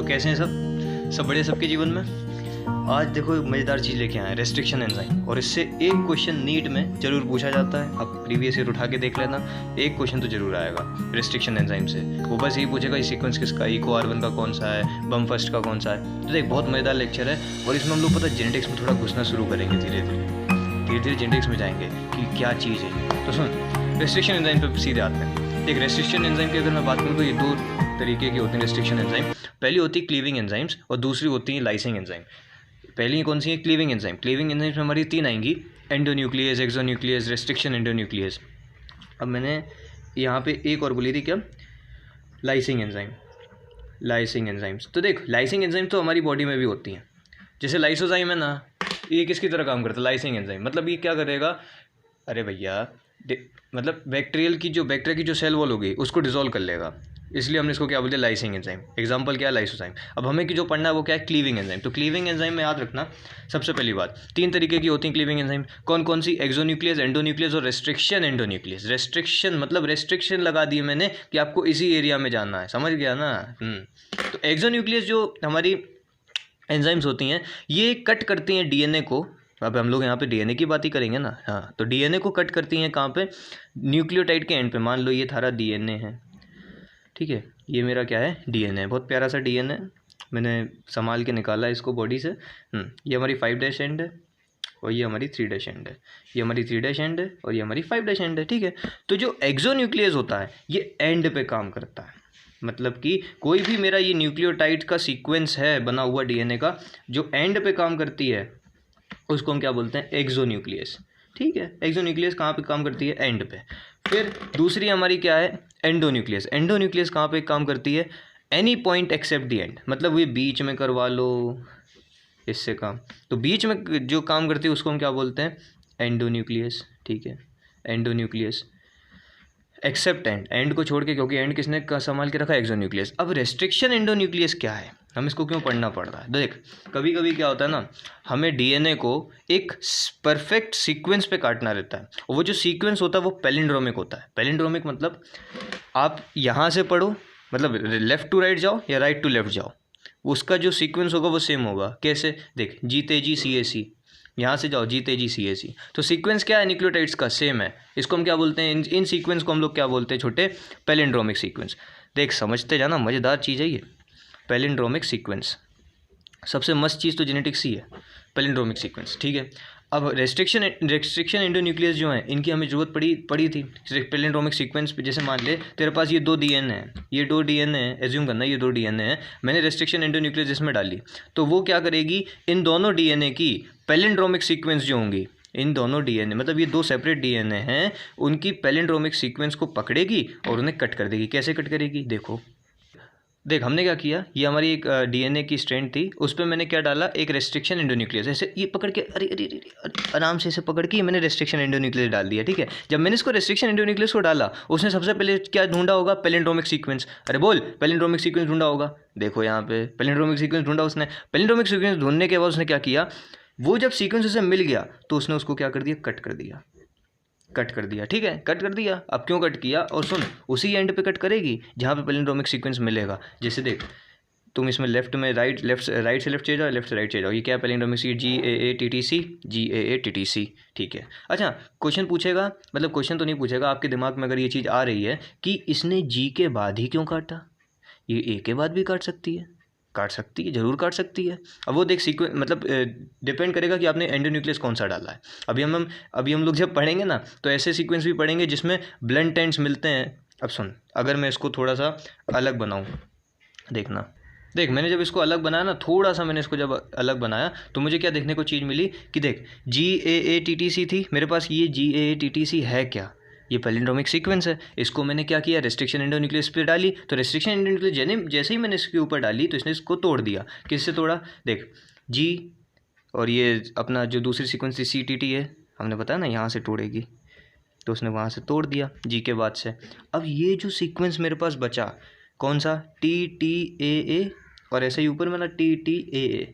कैसे हैं सब बढ़िया सबके जीवन में। आज देखो मज़ेदार चीज़ लेके आए हैं, रेस्ट्रिक्शन एंजाइम। और इससे एक क्वेश्चन नीट में जरूर पूछा जाता है, आप प्रीवियस ईयर उठा के देख लेना, एक क्वेश्चन तो जरूर आएगा रेस्ट्रिक्शन एंजाइम से। वो बस यही पूछेगा ये सीक्वेंस किसका, इको R1 का कौन सा है, बम फर्स्ट का कौन सा है। तो देख बहुत मज़ेदार लेक्चर है और इसमें हम लोग पता जेनेटिक्स में थोड़ा घुसना शुरू करेंगे, धीरे धीरे जेनेटिक्स में जाएंगे कि क्या चीज़ है। तो सुन, रेस्ट्रिक्शन एंजाइम पर सीधे आते हैं। देख रेस्ट्रिक्शन एंजाइम की अगर मैं बात करूँ तो ये दो तरीके की होती हैं रेस्ट्रिक्शन एंजाइम। पहली होती है क्लीविंग एंजाइम्स और दूसरी होती है लाइसिंग एंजाइम। पहली कौन सी है? Cleaving enzyme. क्लीविंग एंजाइम्स में हमारी तीन आएंगी, एंडोन्यूक्लियस, एक्सोन्यूक्लियस, रेस्ट्रिक्शन एंडोन्यूक्लियस। अब मैंने यहाँ पे एक और बोली थी क्या, लाइसिंग एंजाइम। लाइसिंग एंजाइम्स तो देख लाइसिंग एंजाइम तो हमारी बॉडी में भी होती हैं। जैसे लाइसोजाइम है ना, ये किसकी तरह काम करता है? Lysing enzyme. मतलब ये क्या करेगा, अरे भैया मतलब बैक्टीरिया की जो सेल वॉल होगी उसको डिसॉल्व कर लेगा, इसलिए हमने इसको क्या बोलते हैं, लाइसिंग एंजाइम। एग्जांपल क्या है? लाइसोजाइम। अब हमें की जो पढ़ना है वो क्या है? Cleaving enzyme. तो क्लीविंग एंजाइम में याद रखना सबसे पहली बात, तीन तरीके की होती हैं क्लीविंग एंजाइम। कौन कौन सी? एक्सोन्यूक्लियस, एंडोन्यूक्लियस और रेस्ट्रिक्शन एंडोन्यूक्लियस। रेस्ट्रिक्शन मतलब रेस्ट्रिक्शन लगा दी मैंने कि आपको इसी एरिया में जाना है, समझ गया ना। तो एक्सोन्यूक्लियस जो हमारी एंजाइम्स होती हैं ये कट करती हैं डीएनए को। अब हम लोग यहाँ पे डीएनए की बात ही करेंगे ना। हाँ, तो डीएनए को कट करती हैं कहाँ पे? न्यूक्लियोटाइड के एंड पे। मान लो ये थारा डीएनए है, ठीक है, ये मेरा क्या है? डीएनए। बहुत प्यारा सा डीएनए, मैंने संभाल के निकाला इसको बॉडी से। ये हमारी 5' एंड है और ये हमारी 3' एंड है। ये हमारी 3' एंड है और ये हमारी 5' एंड है, ठीक है। तो जो एक्सोन्यूक्लियस होता है ये एंड पे काम करता है। मतलब कि कोई भी मेरा ये न्यूक्लियोटाइड का सीक्वेंस है बना हुआ डीएनए का, जो एंड पे काम करती है उसको हम क्या बोलते हैं? एक्सोन्यूक्लियस, ठीक है। एक्सोन्यूक्लियस कहाँ पे काम करती है? एंड पे। फिर दूसरी हमारी क्या है? एंडोन्यूक्लियस। एंडोन्यूक्लियस कहाँ पे काम करती है? Any point accept the and. मतलब ये बीच में करवा लो इससे काम, तो बीच में जो काम करती है उसको हम क्या बोलते हैं? एंडोन्यूक्लियस, ठीक है। एंडोन्यूक्लियस एक्सेप्ट एंड को छोड़ के, क्योंकि एंड किसने संभाल के रखा? एक्सोन्यूक्लियस। अब रेस्ट्रिक्शन एंडोन्यूक्लियस क्या है, हम इसको क्यों पढ़ना पड़ रहा है? देख कभी कभी क्या होता है ना, हमें डीएनए को एक परफेक्ट सीक्वेंस पे काटना रहता है और वो जो सीक्वेंस होता है वो पैलिंड्रोमिक होता है। पैलिंड्रोमिक मतलब आप यहाँ से पढ़ो, मतलब लेफ़्ट टू राइट जाओ या राइट टू लेफ्ट जाओ, उसका जो सीक्वेंस होगा वो सेम होगा। कैसे? देख जीते जी CAC, यहाँ से जाओ जीते जी CAC, तो सीक्वेंस क्या है? न्यूक्लियोटाइड्स का सेम है। इसको हम क्या बोलते हैं? इन सीक्वेंस को हम लोग क्या बोलते हैं? छोटे पैलिंड्रोमिक सीक्वेंस। देख समझते जाना, मज़ेदार चीज़ है ये पैलिंड्रोमिक सीक्वेंस। सबसे मस्त चीज़ तो जेनेटिक्स ही है, पैलिंड्रोमिक सीक्वेंस, ठीक है। अब रेस्ट्रिक्शन एंडोन्यूक्लियस जो हैं इनकी हमें ज़रूरत पड़ी थी पैलिंड्रोमिक सीक्वेंस पे। जैसे मान ले तेरे पास ये 2 DNA है, ये 2 DNA है, एज्यूम करना ये 2 DNA है, मैंने रेस्ट्रिक्शन एंडोन्यूक्लियस इसमें डाली, तो वो क्या करेगी? इन दोनों DNA की पैलिंड्रोमिक सीक्वेंस जो होंगी, इन दोनों DNA मतलब ये 2 सेपरेट DNA हैं, उनकी पैलिंड्रोमिक सीक्वेंस को पकड़ेगी और उन्हें कट कर देगी। कैसे कट करेगी? देखो देख हमने क्या किया, ये हमारी एक डीएनए की स्ट्रैंड थी, उस पर मैंने क्या डाला? एक रेस्ट्रिक्शन एंडोन्यूक्लियस। ऐसे ये पकड़ के अरे अरे अरे आराम से इसे पकड़ के मैंने रेस्ट्रिक्शन एंडोन्यूक्लियस डाल दिया, ठीक है। जब मैंने इसको रेस्ट्रिक्शन एंडोन्यूक्लियस को डाला, उसने सबसे पहले क्या ढूंढा होगा? Palindromic sequence. अरे बोल, पैलिंड्रोमिक सीक्वेंस ढूंढा होगा। देखो यहाँ पे पैलिंड्रोमिक सीक्वेंस ढूंढा उसने। पैलिंड्रोमिक सीक्वेंस ढूंढने के बाद उसने क्या किया? वो जब सीक्वेंस उसे मिल गया तो उसने उसको क्या कर दिया? कट कर दिया। कट कर दिया, ठीक है, कट कर दिया। अब क्यों कट किया? और सुन, उसी एंड पे कट करेगी जहाँ पे पैलिंड्रोमिक सीक्वेंस मिलेगा। जैसे देख तुम इसमें राइट से लेफ्ट चले जाओ, लेफ्ट से राइट चले जाओ, ये क्या है? पैलिंड्रोमिक सीट GAATTC, ठीक है। अच्छा क्वेश्चन पूछेगा, मतलब क्वेश्चन तो नहीं पूछेगा, आपके दिमाग में अगर ये चीज़ आ रही है कि इसने G के बाद ही क्यों काटा, ये A के बाद भी काट सकती है, ज़रूर काट सकती है। अब वो देख सीक्वेंस मतलब डिपेंड करेगा कि आपने एंडोन्यूक्लियस कौन सा डाला है। अभी हम लोग जब पढ़ेंगे ना तो ऐसे सीक्वेंस भी पढ़ेंगे जिसमें ब्लंट एंड्स मिलते हैं। अब सुन, अगर मैं इसको थोड़ा सा अलग बनाऊँ, देखना, देख मैंने जब इसको अलग बनाया ना, थोड़ा सा मैंने इसको जब अलग बनाया तो मुझे क्या देखने को चीज़ मिली कि देख GAATTC थी मेरे पास, ये GAATTC है क्या? ये पैलिंड्रोमिक सीक्वेंस है। इसको मैंने क्या किया? रेस्ट्रिक्शन एंडोन्यूक्लियस पे डाली, तो रेस्ट्रिक्शन एंडोन्यूक्लियस जैसे ही मैंने इसके ऊपर डाली तो इसने इसको तोड़ दिया। किससे तोड़ा? देख G और ये अपना जो दूसरी सीक्वेंस थी CTT है, हमने बताया ना यहाँ से तोड़ेगी, तो उसने वहाँ से तोड़ दिया G के बाद से। अब ये जो सीक्वेंस मेरे पास बचा कौन सा? TTAA और ऐसे ही ऊपर में ना TTAA,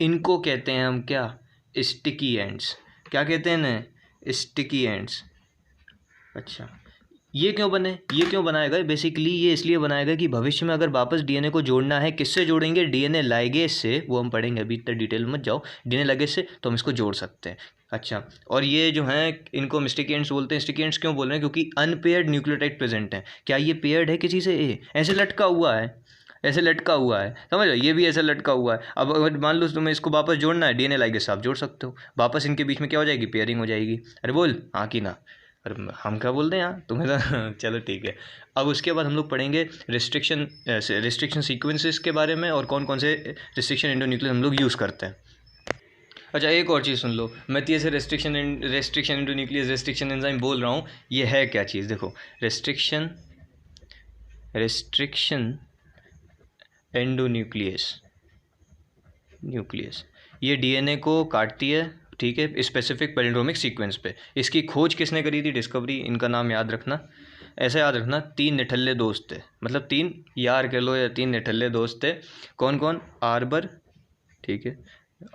इनको कहते हैं हम क्या? Sticky ends. क्या कहते हैं ना? Sticky ends. अच्छा ये क्यों बने, ये क्यों बनाया गया? बेसिकली ये इसलिए बनाया गया कि भविष्य में अगर वापस डीएनए को जोड़ना है, किससे जोड़ेंगे? डीएनए लाइगेज से, वो हम पढ़ेंगे, अभी इतना डिटेल मत जाओ। डीएनए लाइगेज से तो हम इसको जोड़ सकते हैं। अच्छा, और ये जो हैं इनको हम स्टिकी एंड्स बोलते हैं। स्टिकी एंड्स क्यों बोल रहे हैं? क्योंकि अनपेयर्ड न्यूक्लियोटाइड प्रेजेंट है। क्या ये पेयर्ड है किसी से? ए ऐसे लटका हुआ है, ऐसे लटका हुआ है, समझ लो, ये भी ऐसे लटका हुआ है। अब अगर मान लो तुम्हें इसको वापस जोड़ना है, डीएनए लाइगेज से आप जोड़ सकते हो, वापस इनके बीच में क्या हो जाएगी? पेयरिंग हो जाएगी। अरे बोल हाँ कि ना? अरे हम क्या बोलते हैं यार तुम्हें तो चलो ठीक है। अब उसके बाद हम लोग पढ़ेंगे रिस्ट्रिक्शन सीक्वेंसेस के बारे में, और कौन कौन से रिस्ट्रिक्शन एंडोन्यूक्लियस हम लोग यूज़ करते हैं। अच्छा, एक और चीज़ सुन लो, मैं तो ये से रिस्ट्रिक्शन एंडोन्यूक्लियस रिस्ट्रिक्शन एंजाइम बोल रहा हूँ, ये है क्या चीज़? देखो, रिस्ट्रिक्शन एंडोन्यूक्लियस ये डीएनए को काटती है, ठीक है, स्पेसिफिक पैलिंड्रोमिक सीक्वेंस पे। इसकी खोज किसने करी थी? डिस्कवरी। इनका नाम याद रखना, ऐसा याद रखना, 3 निठल्ले दोस्त थे, मतलब 3 यार कह लो या 3 निठल्ले दोस्त थे। कौन कौन? आर्बर, ठीक है,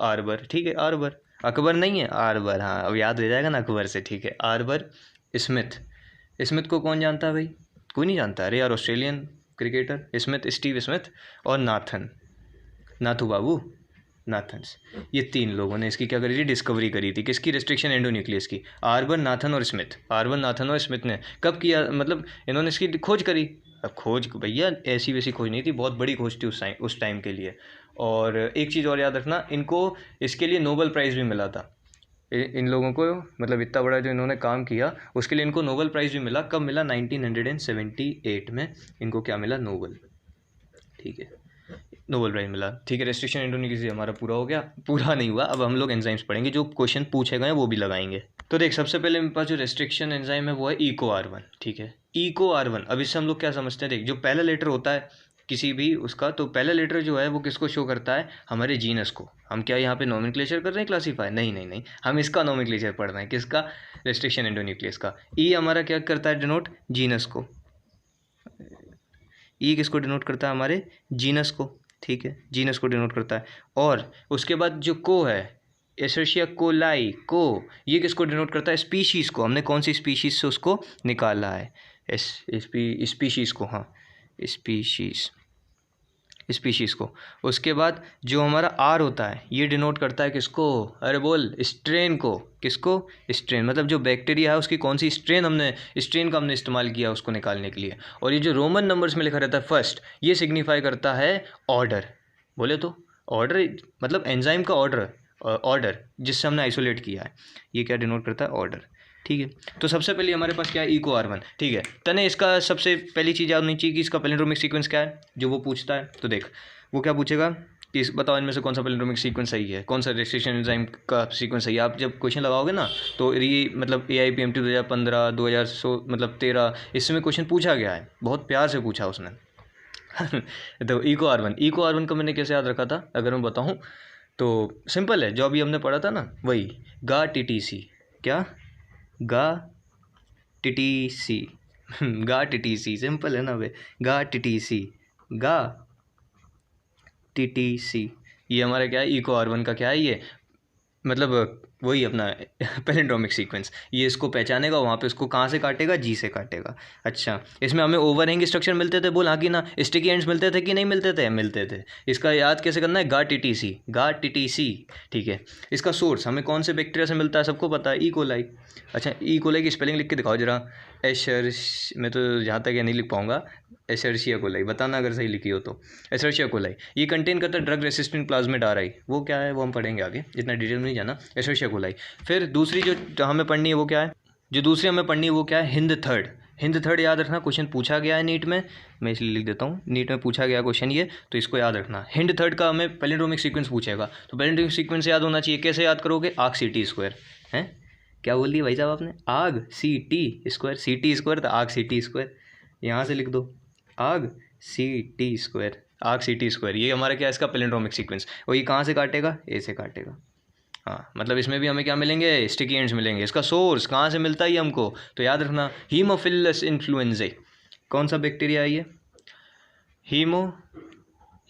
आर्बर, ठीक है, आर्बर, अकबर नहीं है, आर्बर, हाँ अब याद हो जाएगा ना अकबर से, ठीक है, आर्बर। स्मिथ, स्मिथ को कौन जानता है भाई? कोई नहीं जानता। अरे यार, Australian cricketer Smith, Steve Smith. और नाथू बाबू, नाथन्स। ये 3 लोगों ने इसकी क्या करी थी? डिस्कवरी करी थी। किसकी? रिस्ट्रिक्शन एंडोन्यूक्लियस की। आर्बर, नाथन और स्मिथ। आर्बर, नाथन और स्मिथ ने कब किया? मतलब इन्होंने इसकी खोज करी। अब खोज भैया ऐसी वैसी खोज नहीं थी, बहुत बड़ी खोज थी उस टाइम के लिए। और एक चीज़ और याद रखना, इनको इसके लिए नोबेल प्राइज़ भी मिला था। इन लोगों को, मतलब इतना बड़ा जो इन्होंने काम किया उसके लिए इनको नोबेल प्राइज़ भी मिला। कब मिला? 1978 में इनको क्या मिला? नोबेल, ठीक है, नोबेल प्राइज़ मिला, ठीक है। रेस्ट्रिक्शन एंडोन्यूक्लियस हमारा पूरा हो गया। पूरा नहीं हुआ, अब हम लोग एंजाइम्स पढ़ेंगे, जो क्वेश्चन पूछे गए वो भी लगाएंगे। तो देख, सबसे पहले मेरे पास जो रेस्ट्रिक्शन एंजाइम है वो है EcoR1, ठीक है, EcoR1। अब इससे हम लोग क्या समझते हैं? देख, जो पहला लेटर होता है किसी भी उसका, तो पहला लेटर जो है वो किसको शो करता है? हमारे जीनस को। हम क्या यहाँ पे नोमेनक्लेचर कर रहे हैं, क्लासीफाई? नहीं नहीं नहीं, हम इसका नोमेनक्लेचर पढ़ रहे हैं। किसका? रेस्ट्रिक्शन एंडोन्यूक्लियस का। ई हमारा क्या करता है? डिनोट जीनस को। ई किसको डिनोट करता है? हमारे जीनस को, ठीक है, जीनस को डिनोट करता है। और उसके बाद जो को है, एसर्शिया कोलाई, को, ये किसको डिनोट करता है? स्पीशीज़ को। हमने कौन सी स्पीशीज़ से उसको निकाला है? स्पीशीज़ को, हाँ, स्पीशीज़ को। उसके बाद जो हमारा आर होता है ये डिनोट करता है किसको? अरे बोल, स्ट्रेन को। किसको? स्ट्रेन, मतलब जो बैक्टीरिया है उसकी कौन सी स्ट्रेन का हमने इस्तेमाल किया उसको निकालने के लिए। और ये जो रोमन नंबर्स में लिखा रहता है फर्स्ट, ये सिग्निफाई करता है ऑर्डर। बोले तो ऑर्डर, मतलब एंजाइम का ऑर्डर जिससे हमने आइसोलेट किया है, ये क्या डिनोट करता है? ऑर्डर, ठीक है। तो सबसे पहले हमारे पास क्या है? EcoR1, ठीक है। तने इसका सबसे पहली चीज़ याद होनी चाहिए कि इसका पैलिंड्रोमिक सीक्वेंस क्या है, जो वो पूछता है। तो देख, वो क्या पूछेगा कि बताओ इनमें से कौन सा पैलिंड्रोमिक सीक्वेंस सही है, कौन सा रेस्ट्रिक्शन एंजाइम का सीक्वेंस सही है। आप जब क्वेश्चन लगाओगे ना, तो ये मतलब AIPMT 2015, 2016, मतलब 13, इसमें क्वेश्चन पूछा गया है, बहुत प्यार से पूछा उसने। तो EcoR1 का मैंने कैसे याद रखा था अगर मैं बताऊँ तो सिंपल है, जो अभी हमने पढ़ा था ना, वही गा TTC। क्या? गा TTC। गा TTC, सिंपल है ना वे, गा TTC। ये हमारा क्या है? EcoR1 का क्या है ये? मतलब वही अपना पैलिंड्रोमिक सीक्वेंस। ये इसको पहचानेगा, वहाँ पे इसको कहाँ से काटेगा? जी से काटेगा। अच्छा, इसमें हमें ओवरहैंग स्ट्रक्चर मिलते थे, बोल हाँ कि ना? स्टिकी एंड्स मिलते थे कि नहीं मिलते थे? मिलते थे। इसका याद कैसे करना है? गा TTC, ठीक है। इसका सोर्स हमें कौन से बैक्टीरिया से मिलता है? सबको पता है, E. coli। अच्छा, E. coli की स्पेलिंग लिख के दिखाओ जरा। मैं तो जहाँ तक ये नहीं लिख पाऊँगा। एशर्शिया कोलाई, बताना अगर सही लिखी हो तो। एशर्शिया कोलाई ये कंटेन करता है ड्रग रेसिस्टेंट प्लाज्मिड RI। वो क्या है वो हम पढ़ेंगे आगे, इतना डिटेल में नहीं जाना। एशर्शिया कोलाई। फिर दूसरी जो हमें पढ़नी है वो क्या है? जो दूसरी हमें पढ़नी है वो क्या है? हिंद थर्ड याद रखना, क्वेश्चन पूछा गया है नीट में, मैं इसलिए लिख देता हूँ, नीट में पूछा गया क्वेश्चन ये, तो इसको याद रखना। हिंद थर्ड का हमें पैलिंड्रोमिक सीक्वेंस पूछेगा, तो पैलिंड्रोमिक सीक्वेंस याद होना चाहिए। कैसे याद करोगे? आग CT2 हैं, क्या बोल दिया भाई साहब आपने? आग CT2 तो आग CT2, यहाँ से लिख दो, आग CT2, ये हमारा क्या है? इसका पैलिंड्रोमिक सीक्वेंस। और ये कहाँ से काटेगा? ए से काटेगा। हाँ, मतलब इसमें भी हमें क्या मिलेंगे? स्टिकी एंड्स मिलेंगे। इसका सोर्स कहाँ से मिलता है ये हमको, तो याद रखना, हीमोफिलस इन्फ्लुएंजाe। कौन सा बैक्टीरिया है ये?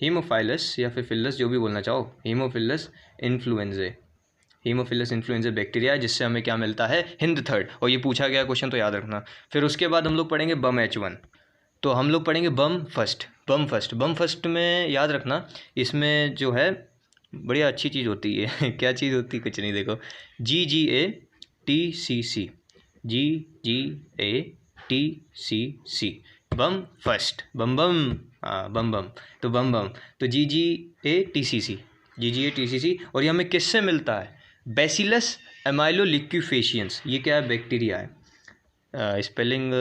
हीमोफाइलस या फिर फिलस, जो भी बोलना चाहो, हीमोफिलस इन्फ्लुएंजाe, हीमोफिलस इन्फ्लुएंजा बैक्टीरिया, जिससे हमें क्या मिलता है, हिंद थर्ड, और ये पूछा गया क्वेश्चन तो याद रखना। फिर उसके बाद हम लोग पढ़ेंगे बम H1, तो हम लोग पढ़ेंगे बम फर्स्ट में याद रखना, इसमें जो है बढ़िया अच्छी चीज़ होती है क्या चीज़ होती है, कुछ नहीं, देखो GGATCC, GGATCC, बम फर्स्ट, बम बम, तो बम, तो GGATCC, और ये हमें किससे मिलता है, बैसिलस एमाइलोलिक्विफेशियंस, ये क्या है, बैक्टीरिया है। स्पेलिंग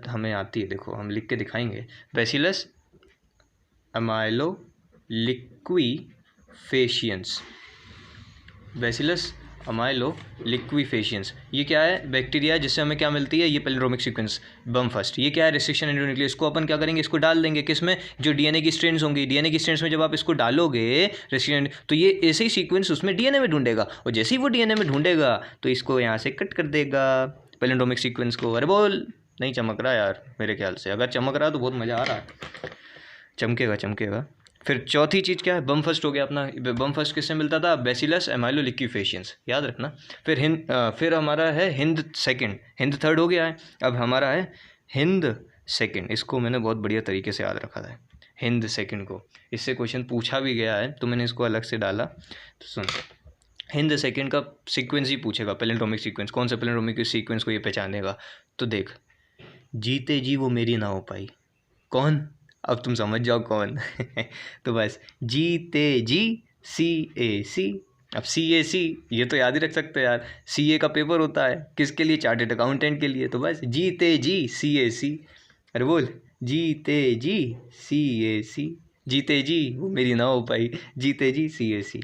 हमें आती है, देखो हम लिख के दिखाएंगे, बैसिलस एमाइलोलिक्विफेशियंस, बैसिलस एमाइलोलिक्विफेशियंस, ये क्या है, बैक्टीरिया, जिससे हमें क्या मिलती है, ये पैलिंड्रोमिक सीक्वेंस बम फर्स्ट। ये क्या है, रेस्ट्रिक्शन एंडोन्यूक्लियस, इसको अपन क्या करेंगे, इसको डाल देंगे किस में, जो डीएनए की स्ट्रेंड्स होंगी, डीएनए की स्ट्रेंड्स में जब आप इसको डालोगे रेस्ट्रिक्शन, तो ये ऐसे ही सीक्वेंस उसमें डीएनए में ढूंढेगा, और जैसे ही वो डीएनए में ढूंढेगा तो इसको यहाँ से कट कर देगा पैलिंड्रोमिक सीक्वेंस को। अरे बोल, नहीं चमक रहा यार मेरे ख्याल से, अगर चमक रहा तो बहुत मज़ा आ रहा है, चमकेगा। फिर चौथी चीज़ क्या है, बम फर्स्ट हो गया अपना, बम फर्स्ट किससे मिलता था, बैसिलस एमाइलोलिक्विफेशियंस, याद रखना। फिर हमारा है हिंद सेकंड, हिंद थर्ड हो गया है, अब हमारा है हिंद सेकंड, इसको मैंने बहुत बढ़िया तरीके से याद रखा था, हिंद सेकंड को, इससे क्वेश्चन पूछा भी गया है तो मैंने इसको अलग से डाला। तो सुन, हिंद सेकंड का सीक्वेंस ही पूछेगा, पैलिंड्रोमिक सीक्वेंस, कौन सा पैलिंड्रोमिक सीक्वेंस को ये पहचानेगा, तो देख, जीते जी वो मेरी ना हो पाई, कौन, अब तुम समझ जाओ कौन तो बस जीते जी CAC, अब CAC ये तो याद ही रख सकते हो यार, CA का पेपर होता है किसके लिए, चार्टेड अकाउंटेंट के लिए, तो बस जीते जी CAC, अरे बोल, जीते जी CAC, जीते जी वो मेरी ना हो पाई, जीते जी CAC,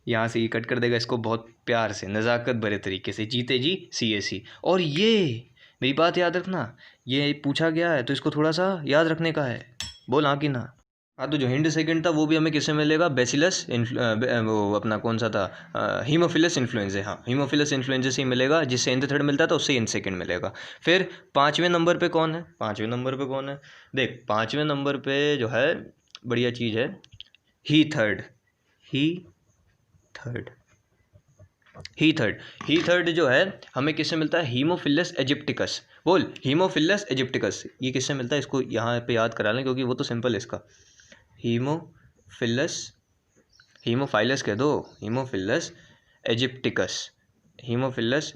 यहाँ से ये कट कर देगा इसको बहुत प्यार से, नज़ाकत भरे तरीके से, जीते जी CAC। और ये मेरी बात याद रखना, ये पूछा गया है तो इसको थोड़ा सा याद रखने का है, बोल हाँ कि ना। हाँ, तो जो हिंड सेकंड था वो भी हमें किससे मिलेगा, बैसिलस वो अपना कौन सा था, हीमोफिलस इन्फ्लुएंजा, हाँ हीमोफिलस इन्फ्लुएंजा से ही मिलेगा, जिससे हिंद थर्ड मिलता था उससे हिंद सेकंड मिलेगा। फिर पाँचवें नंबर पे कौन है, देख पाँचवें नंबर पे जो है बढ़िया चीज़ है, ही थर्ड जो है हमें किससे मिलता है, हीमोफिलस एजिप्टिकस, बोल हीमोफिलस एजिप्टिकस, ये किससे मिलता है, इसको यहाँ पे याद करा लें क्योंकि वो तो सिंपल है इसका, हीमोफाइलस कह दो, हीमोफिलस एजिप्टिकस, हीमोफिलस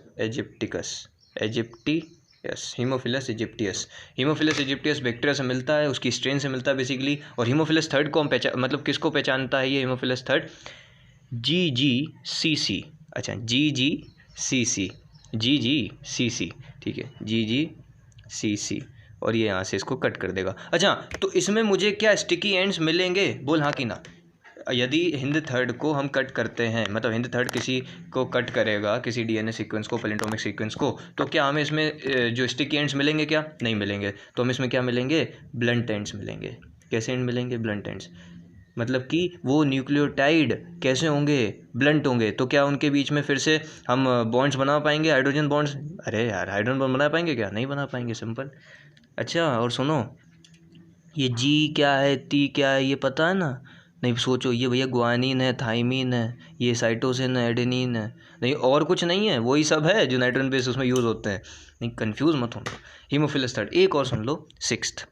एजिप्टियस बैक्टीरिया से मिलता है, उसकी स्ट्रेन से मिलता है बेसिकली। और हीमोफिलस थर्ड को हम मतलब किसको पहचानता है ये हीमोफिलस थर्ड, GGCC, अच्छा GGCC, ठीक है, GGCC, और ये यहाँ से इसको कट कर देगा। अच्छा, तो इसमें मुझे क्या स्टिकी एंड्स मिलेंगे, बोल हाँ कि ना। यदि हिंद थर्ड को हम कट करते हैं, मतलब हिंद थर्ड किसी को कट करेगा, किसी डीएनए सीक्वेंस को, पैलिंड्रोमिक सीक्वेंस को, तो क्या हमें इसमें जो स्टिकी एंड्स मिलेंगे, क्या नहीं मिलेंगे, तो हम इसमें क्या मिलेंगे, ब्लंट एंड्स मिलेंगे। कैसे एंड मिलेंगे, ब्लंट एंड्स, मतलब कि वो न्यूक्लियोटाइड कैसे होंगे, ब्लंट होंगे, तो क्या उनके बीच में फिर से हम बॉन्ड्स बना पाएंगे, हाइड्रोजन बॉन्ड्स, अरे यार हाइड्रोजन बॉन्ड बना पाएंगे क्या, नहीं बना पाएंगे, सिंपल। अच्छा, और सुनो, ये G क्या है, T क्या है, ये पता है ना, नहीं सोचो, ये भैया ग्वानिन है, थाइमिन है, ये साइटोसिन है, एडेनिन है, नहीं और कुछ नहीं है, वही सब है जो नाइट्रोजन बेस उसमें यूज़ होते हैं, नहीं कंफ्यूज मत हो। हीमोफिलस थर्ड, एक और सुन लो, सिक्स्थ,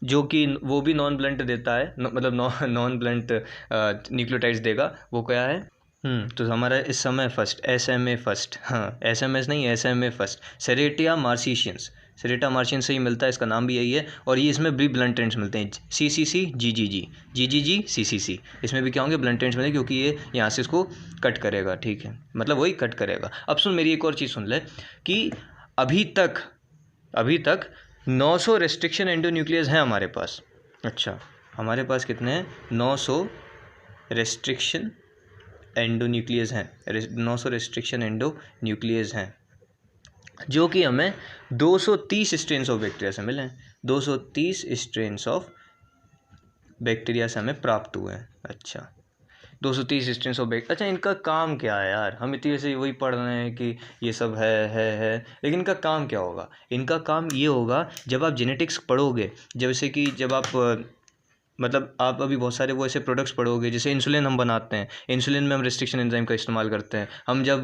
जो कि वो भी नॉन ब्लंट देता है, मतलब नॉन ब्लंट न्यूक्लियोटाइड्स देगा, वो क्या है, तो हमारा इस समय फर्स्ट, SMA फर्स्ट, हाँ SMS नहीं, SMA फर्स्ट, सेरेटिया मार्सिशियंस, सेरेटा मार्शियन से ही मिलता है, इसका नाम भी यही है। और ये इसमें भी ब्लंट एंड्स मिलते हैं, CCC GGG CCC, इसमें भी क्या होंगे, ब्लंट एंड्स मिलेंगे, क्योंकि ये यहाँ से इसको कट करेगा, ठीक है, मतलब वही कट करेगा। अब सुन, मेरी एक और चीज़ सुन ले कि अभी तक 900 रेस्ट्रिक्शन एंडोन्यूक्लियस हैं हमारे पास। अच्छा, हमारे पास कितने हैं, 900 रेस्ट्रिक्शन एंडोन्यूक्लियस हैं, 900 रेस्ट्रिक्शन एंडोन्यूक्लियस हैं, जो कि हमें 230 स्ट्रेन्स ऑफ बैक्टीरिया से मिले हैं, 230 स्ट्रेन्स ऑफ बैक्टीरिया से हमें प्राप्त हुए हैं। अच्छा, 230 स्ट्रेन्स ऑफ बैक्टीरिया, अच्छा इनका काम क्या है यार, हम इतनी से वही पढ़ रहे हैं कि ये सब है, लेकिन इनका काम क्या होगा, इनका काम ये होगा, जब आप जेनेटिक्स पढ़ोगे, जैसे कि जब आप मतलब आप अभी बहुत सारे वो ऐसे प्रोडक्ट्स पढ़ोगे, जैसे इंसुलिन हम बनाते हैं, इंसुलिन में हम रेस्ट्रिक्शन एंजाइम का इस्तेमाल करते हैं। हम जब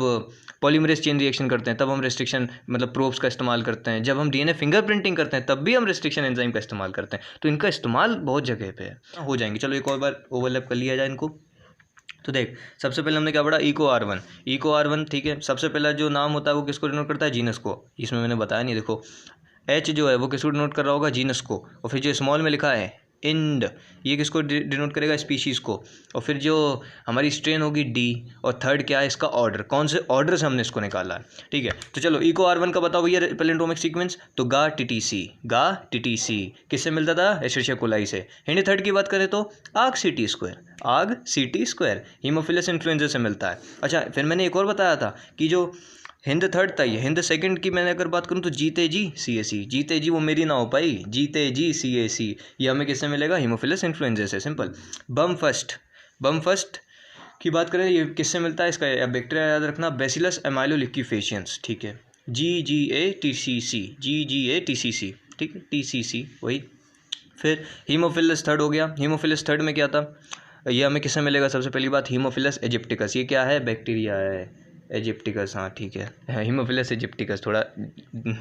पॉलीमरेज चेन रिएक्शन करते हैं तब हम रेस्ट्रिक्शन मतलब प्रोब्स का इस्तेमाल करते हैं। जब हम डीएनए फिंगरप्रिंटिंग करते हैं तब भी हम रेस्ट्रिक्शन एंजाइम का इस्तेमाल करते हैं। तो इनका इस्तेमाल बहुत जगह पे है। हो जाएंगे, चलो एक और बार ओवरलैप कर लिया जाए इनको। तो देख, सबसे पहले हमने क्या पढ़ा, इको R1। इको R1 ठीक है, सबसे पहला जो नाम होता है वो किसको डिनोट करता है, जीनस को। इसमें मैंने बताया नहीं, देखो H जो है वो किसको डिनोट कर रहा होगा, जीनस को। और फिर जो स्मॉल में लिखा है इंड, ये किसको डिनोट करेगा, स्पीशीज़ को। और फिर जो हमारी स्ट्रेन होगी D, और थर्ड क्या है इसका ऑर्डर, कौन से ऑर्डर से हमने इसको निकाला है। ठीक है, तो चलो इको R1 का बताओ भैया पैलिंड्रोमिक सीक्वेंस। तो गा टीटीसी किससे मिलता था, एशेरिचिया कोलाई से। हिंड थर्ड की बात करें तो आग सीटी स्क्वायर हीमोफिलस इन्फ्लुएंजा से मिलता है। अच्छा, फिर मैंने एक और बताया था कि जो हिंद थर्ड था, ये हिंद सेकंड की मैंने अगर बात करूँ तो जीते जी CAC, वो मेरी ना हो पाई, जीते जी CAC, ये हमें किससे मिलेगा, हीमोफिलस इन्फ्लुएंजा से, सिंपल। बम फर्स्ट की बात करें, ये किससे मिलता है, इसका बैक्टीरिया याद रखना, बैसिलस एमाइलोलिक्विफेशियंस। ठीक है, GGATCC, ठीक है, TCC वही। फिर हीमोफिलस थर्ड हो गया। हीमोफिलस थर्ड में क्या था, ये हमें किससे मिलेगा, सबसे पहली बात हीमोफिलस एजिप्टिकस, ये क्या है, बैक्टीरिया है, एजिप्टिकस, हाँ ठीक है, हीमोफिलस एजिप्टिकस, थोड़ा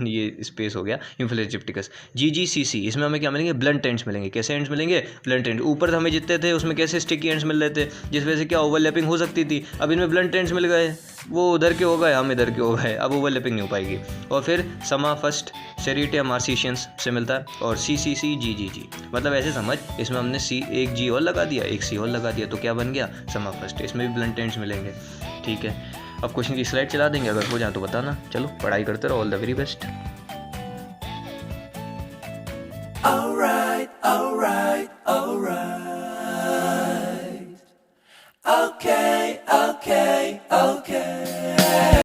ये स्पेस हो गया, हीमोफिलस एजिप्टिकस। GGCC, इसमें हमें क्या मिलेंगे, ब्लंट एंड्स मिलेंगे। कैसे एंड्स मिलेंगे, ब्लंट एंड। ऊपर हमें जितने थे उसमें कैसे स्टिकी एंड्स मिल रहे थे, जिस वजह से क्या ओवरलैपिंग हो सकती थी। अब इनमें ब्लंट एंड्स मिल गए, वो उधर के हो गए, हम इधर के हो गए, अब ओवरलैपिंग नहीं हो पाएगी। और फिर समा फर्स्ट सेरिटिया मार्सिशियंस से मिलता है, और CCC GGG, मतलब ऐसे समझ, इसमें हमने एक G और लगा दिया, एक C और लगा दिया, तो क्या बन गया, समा फर्स्ट। इसमें भी ब्लंट एंड्स मिलेंगे। ठीक है, अब क्वेश्चन की स्लाइड चला देंगे, अगर हो जाए तो बताना। चलो पढ़ाई करते रहो, ऑल द वेरी बेस्ट।